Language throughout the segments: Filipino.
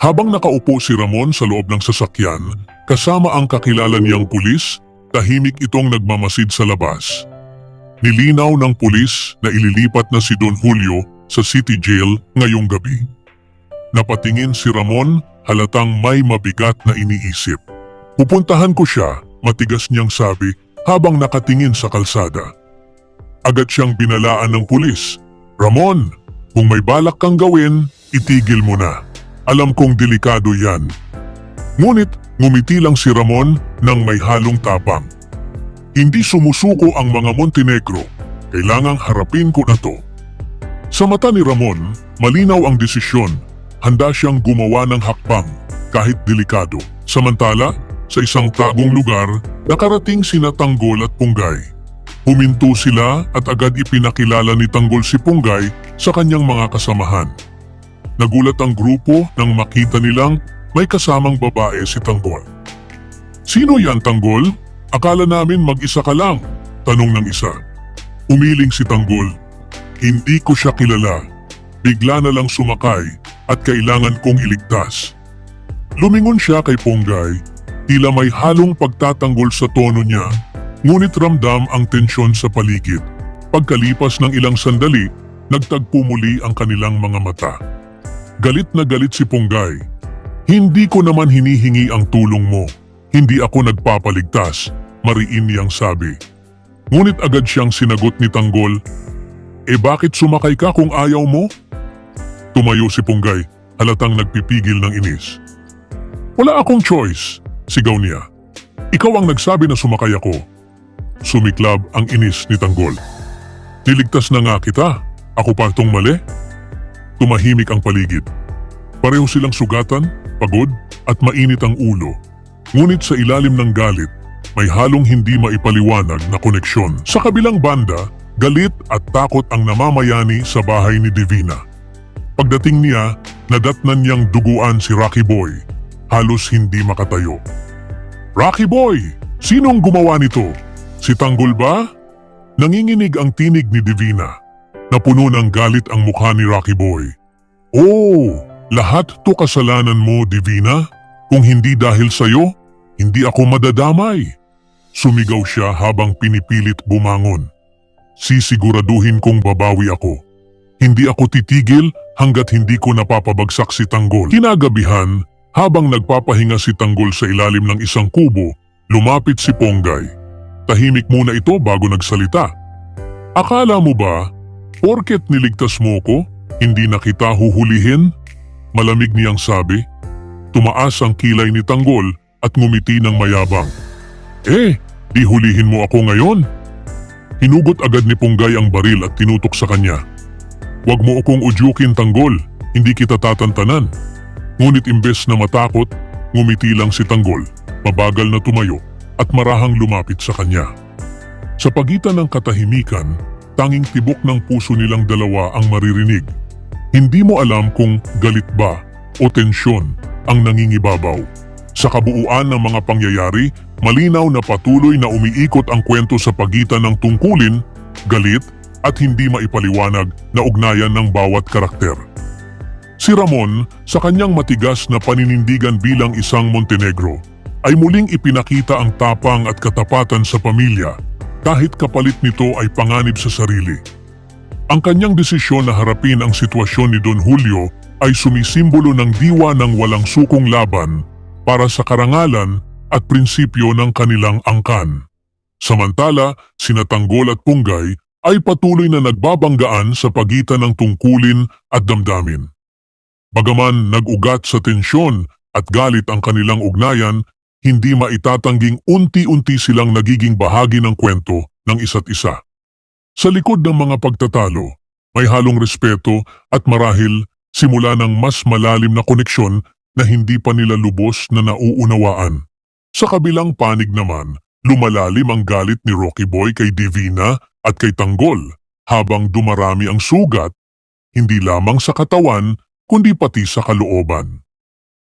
Habang nakaupo si Ramon sa loob ng sasakyan, kasama ang kakilala niyang pulis, tahimik itong nagmamasid sa labas. Nilinaw ng pulis na ililipat na si Don Julio sa City Jail ngayong gabi. Napatingin si Ramon, halatang may mabigat na iniisip. Pupuntahan ko siya, matigas niyang sabi habang nakatingin sa kalsada. Agad siyang binalaan ng pulis. Ramon, kung may balak kang gawin, itigil mo na. Alam kong delikado yan. Ngunit ngumiti lang si Ramon nang may halong tapang. Hindi sumusuko ang mga Montenegro. Kailangang harapin ko na to. Sa mata ni Ramon, malinaw ang desisyon. Handa siyang gumawa ng hakbang, kahit delikado. Samantala, sa isang tagong lugar, nakarating sina Tanggol at Punggay. Huminto sila at agad ipinakilala ni Tanggol si Punggay sa kanyang mga kasamahan. Nagulat ang grupo nang makita nilang may kasamang babae si Tanggol. Sino yan, Tanggol? Akala namin mag-isa ka lang, tanong ng isa. Umiling si Tanggol. Hindi ko siya kilala. Bigla na lang sumakay at kailangan kong iligtas. Lumingon siya kay Punggay, tila may halong pagtatanggol sa tono niya, ngunit ramdam ang tensyon sa paligid. Pagkalipas ng ilang sandali, nagtagpo muli ang kanilang mga mata. Galit na galit si Punggay. Hindi ko naman hinihingi ang tulong mo. Hindi ako nagpapaligtas, mariin niyang sabi. Ngunit agad siyang sinagot ni Tanggol, bakit sumakay ka kung ayaw mo? Tumayo si Punggay, halatang nagpipigil ng inis. Wala akong choice, sigaw niya. Ikaw ang nagsabi na sumakay ako. Sumiklab ang inis ni Tanggol. Niligtas na nga kita, ako pa itong mali? Tumahimik ang paligid. Pareho silang sugatan, pagod at mainit ang ulo. Ngunit sa ilalim ng galit, may halong hindi maipaliwanag na koneksyon. Sa kabilang banda, galit at takot ang namamayani sa bahay ni Divina. Pagdating niya, nadatnan niyang duguan si Rocky Boy. Halos hindi makatayo. Rocky Boy! Sinong gumawa nito? Si Tanggol ba? Nanginginig ang tinig ni Divina. Napuno ng galit ang mukha ni Rocky Boy. Oh, lahat to kasalanan mo, Divina? Kung hindi dahil sa'yo, hindi ako madadamay. Sumigaw siya habang pinipilit bumangon. Sisiguraduhin kong babawi ako. Hindi ako titigil hanggat hindi ko napapabagsak si Tanggol. Kinagabihan, habang nagpapahinga si Tanggol sa ilalim ng isang kubo, lumapit si Punggay. Tahimik muna ito bago nagsalita. Akala mo ba, porket niligtas mo ko, hindi na kita huhulihin? Malamig niyang sabi. Tumaas ang kilay ni Tanggol at ngumiti ng mayabang. Di hulihin mo ako ngayon? Hinugot agad ni Punggay ang baril at tinutok sa kanya. Huwag mo akong udyukin, Tanggol, hindi kita tatantanan. Ngunit imbes na matakot, ngumiti lang si Tanggol, mabagal na tumayo at marahang lumapit sa kanya. Sa pagitan ng katahimikan, tanging tibok ng puso nilang dalawa ang maririnig. Hindi mo alam kung galit ba o tensyon ang nangingibabaw. Sa kabuuan ng mga pangyayari, malinaw na patuloy na umiikot ang kwento sa pagitan ng tungkulin, galit at hindi maipaliwanag na ugnayan ng bawat karakter. Si Ramon, sa kanyang matigas na paninindigan bilang isang Montenegro, ay muling ipinakita ang tapang at katapatan sa pamilya kahit kapalit nito ay panganib sa sarili. Ang kanyang desisyon na harapin ang sitwasyon ni Don Julio ay sumisimbolo ng diwa ng walang sukong laban para sa karangalan at prinsipyo ng kanilang angkan. Samantala, sina Tanggol at Punggay ay patuloy na nagbabanggaan sa pagitan ng tungkulin at damdamin. Bagaman nag-ugat sa tensyon at galit ang kanilang ugnayan, hindi maitatangging unti-unti silang nagiging bahagi ng kwento ng isa't isa. Sa likod ng mga pagtatalo, may halong respeto at marahil simula ng mas malalim na koneksyon na hindi pa nila lubos na nauunawaan. Sa kabilang panig naman, lumalalim ang galit ni Rocky Boy kay Divina at kay Tanggol habang dumarami ang sugat, hindi lamang sa katawan kundi pati sa kalooban.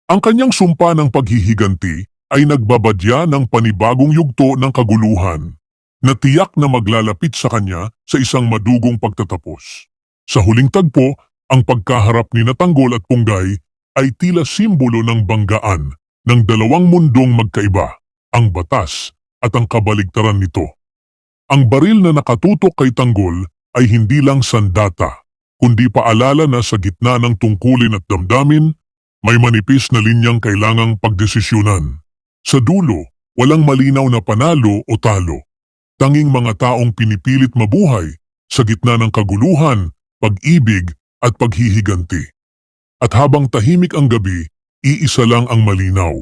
Ang kanyang sumpa ng paghihiganti ay nagbabadya ng panibagong yugto ng kaguluhan na tiyak na maglalapit sa kanya sa isang madugong pagtatapos. Sa huling tagpo, ang pagkaharap ni Tanggol at Punggay ay tila simbolo ng banggaan ng dalawang mundong magkaiba, ang batas at ang kabaligtaran nito. Ang baril na nakatutok kay Tanggol ay hindi lang sandata, kundi paalala na sa gitna ng tungkulin at damdamin, may manipis na linyang kailangang pagdesisyonan. Sa dulo, walang malinaw na panalo o talo. Tanging mga taong pinipilit mabuhay sa gitna ng kaguluhan, pag-ibig at paghihiganti. At habang tahimik ang gabi, iisa lang ang malinaw.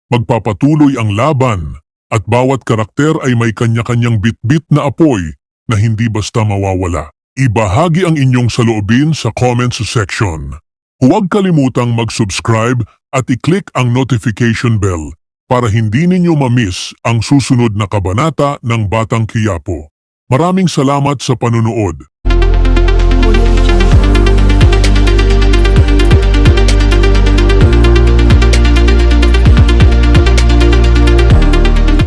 Magpapatuloy ang laban at bawat karakter ay may kanya-kanyang bit-bit na apoy na hindi basta mawawala. Ibahagi ang inyong saloobin sa comments section. Huwag kalimutang mag-subscribe at i-click ang notification bell para hindi ninyo ma-miss ang susunod na kabanata ng Batang Quiapo. Maraming salamat sa panunood.